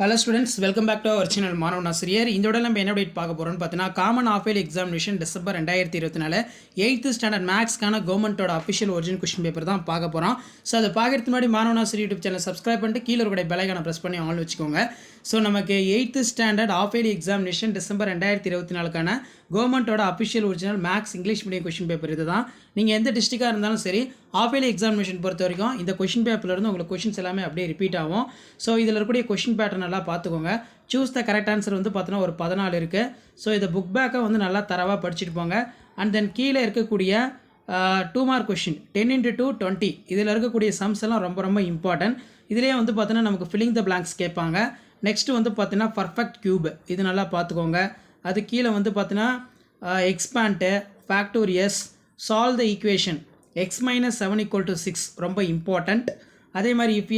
Hello students, welcome back to our channel மாணவன் ஆசிரியர். இந்த வீடியோல நம்ம என்ன அப்டேட் பார்க்க போறோம்னு பார்த்தீனா common half yearly examination December 2024 8th standard மேத்ஸ்க்கான கவர்மெண்டோட அஃபிஷியல் ஒரிஜினல் क्वेश्चन பேப்பர் தான் பார்க்க போறோம். சோ அத பார்க்கிறதுக்கு முன்னாடி மாணவன் ஆசிரியர் YouTube சேனலை சப்ஸ்கிரைப் பண்ணிட்டு கீழ இருக்க பெல் ஐகானை பிரஸ் பண்ணி ஆல் வெச்சுக்கோங்க. சோ நமக்கு 8th standard half yearly examination December 2024க்கான கவர்மெண்டோட official original maths English medium question paper இதுதான். நீங்க எந்த டிஸ்ட்ரிக்டா இருந்தாலும் சரி ஆஃப் இயர்லி எக்ஸாமினேஷன் பொறுத்த வரைக்கும் இந்த क्वेश्चन பேப்பர்ல இருந்து உங்களுக்கு क्वेश्चंस எல்லாமே அப்படியே ரிப்பீட் ஆகும். சோ இதுல இருக்கக்கூடிய क्वेश्चन பேட்டர்ன் நல்லா பார்த்துக்கோங்க. சூஸ் த கரெக்ட் ஆன்சர் வந்து பார்த்தீங்கன்னா ஒரு 14 இருக்குது. ஸோ இதை புக் பேக்கை வந்து நல்லா தரவாக படிச்சுட்டு போங்க. அண்ட் தென் கீழே இருக்கக்கூடிய 2 மார்க் கொஷின் 10 into 2 20 இதில் இருக்கக்கூடிய சம்ஸ் எல்லாம் ரொம்ப ரொம்ப இம்பார்ட்டன்ட். இதிலே வந்து பார்த்தீங்கன்னா நமக்கு ஃபில்லிங் த பிளாங்க்ஸ் கேட்பாங்க. நெக்ஸ்ட்டு வந்து பார்த்தீங்கன்னா பர்ஃபெக்ட் கியூப் இது நல்லா பார்த்துக்கோங்க. அது கீழே வந்து பார்த்தீங்கன்னா எக்ஸ்பேண்ட்டு ஃபேக்டோரியஸ் சால்வ் த ஈக்குவேஷன் x - 7 = 6 ரொம்ப இம்பார்ட்டண்ட். அதே மாதிரி if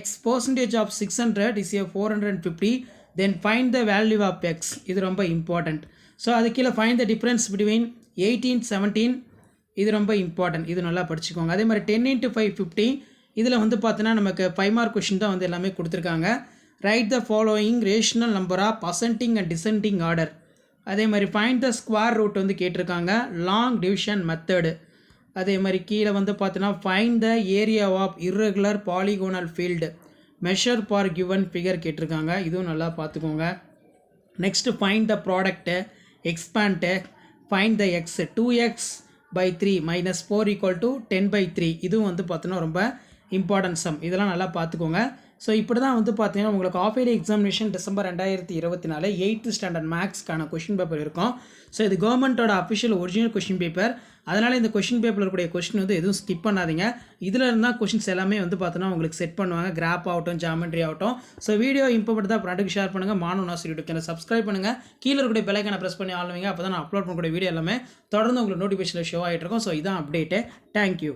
x percentage of 600 is a 450 then find the value of x இது ரொம்ப important. ஸோ அது கீழே find the difference between 18 17 இது ரொம்ப important. இது நல்லா படிச்சுக்கோங்க. அதே மாதிரி 10 into 5 50 இதில் வந்து பார்த்தீங்கன்னா நமக்கு 5 மார்க் கொஷின் தான் வந்து எல்லாமே கொடுத்துருக்காங்க. Write the following rational number of ascending and descending order. அதே மாதிரி ஃபைண்ட் த ஸ்கொயர் ரூட் வந்து கேட்டிருக்காங்க. Long division method. அதே மாதிரி கீழே வந்து பார்த்தீங்கன்னா find the area of irregular polygonal field measure for given figure கேட்டிருக்காங்க. இதுவும் நல்லா பார்த்துக்கோங்க. Next find the product expand find the x 2x/3 - 4 = 10/3 இதுவும் வந்து பார்த்தீங்கன்னா ரொம்ப இம்பார்ட்டன்ட் சம். இதெல்லாம் நல்லா பார்த்துக்கோங்க. ஸோ இப்படி தான் வந்து பார்த்தீங்கன்னா உங்களுக்கு half yearly examination December 2024 8th standard மேத்ஸ்க்கான கொஷின் பேப்பர் இருக்கும். ஸோ இது கவர்மெண்ட்டோட அஃபிஷியல் ஒரிஜினல் கொஷின் பேப்பர். அதனால் இந்த கொஷின் பேப்பரில் இருக்கக்கூடிய கொஷின் வந்து எதுவும் ஸ்கிப் பண்ணாதீங்க. இதில் இருந்தால் கொஷின்ஸ் எல்லாமே வந்து பார்த்தோன்னா உங்களுக்கு செட் பண்ணுவாங்க. கிராப் ஆகட்டும் ஜாமெண்ட்ரி ஆகட்டும். ஸோ வீடியோ இம்பார்ட்டன்ட் தான் ஃப்ரெண்டுக்கு ஷேர் பண்ணுங்கள். மாணவன் ஆசிரியர் யூடியூப் சேனல் சப்ஸ்கிரைப் பண்ணுங்கள். கீழே இருக்கக்கூடிய பெல் ஐகானை ப்ரெஸ் பண்ணி ஆள் வைங்க. அப்போ தான் நான் அப்லோட் பண்ணக்கூடிய வீடியோ எல்லாமே தொடர்ந்து உங்களுக்கு நோட்டிஃபிகேஷனில் ஷோ ஆகிட்டு இருக்கும். ஸோ இதான் அப்டேட்டு. தேங்க்யூ.